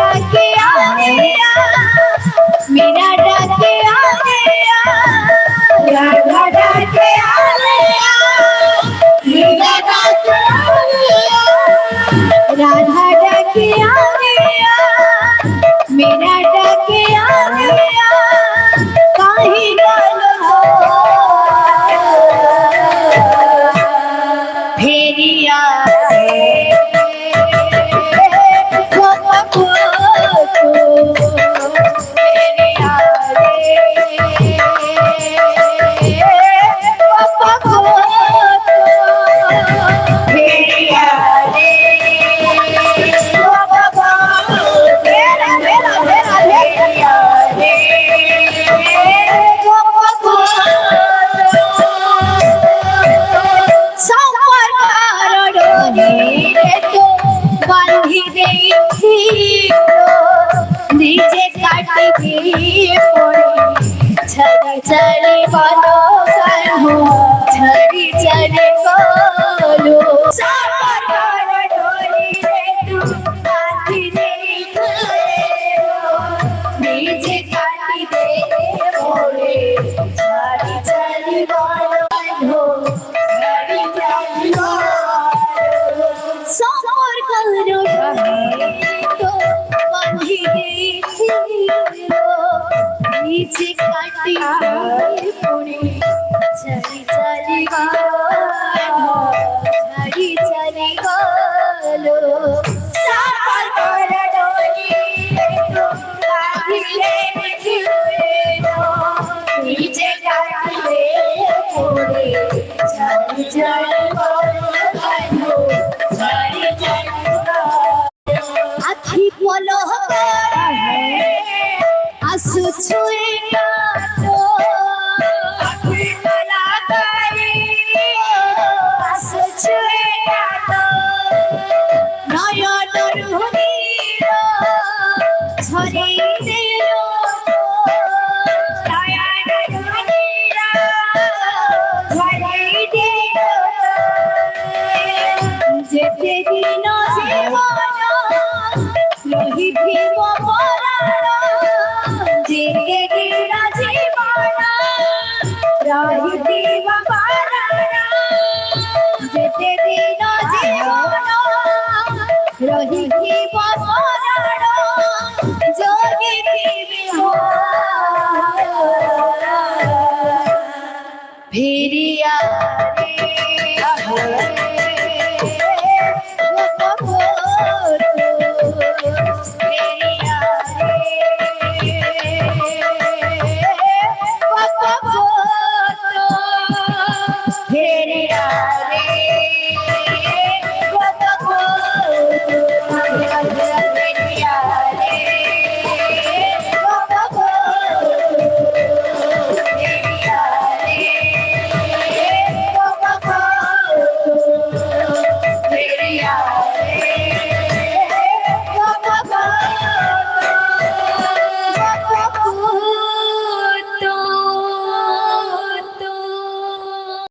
डाके आ गया, मेरा डाके आ गया, राधा डाके आ गया, मेरा डाके आ गया, राधा डाके आ गया, मेरा डाके आ गया, काहे गलो फेरिया নিজে কাটি দিয়ে ছড়ি চলে বলো কানু ছড়ি চলে বলো সাপার ডোরি রে তু কাটি দে নিজে কাটি দে বলে ছড়ি চলে বলো কানু ছড়ি চলে বলো সাপার করো তো বাঁধি नीचे काटी पुणे चली चली गलो चली चली गलो सापर कर डोली तो काहिले बिछुएलो नीचे काटी पुणे चली चली गलो चली चली गलो आखी बोलो आंसू छुए काटो आँखें गला करे आंसू छुए काटो नयन रुधिर झरी दिलो नयन रुधिर झरी दिलो जेते दिन जीवन रही भीम पराण जेते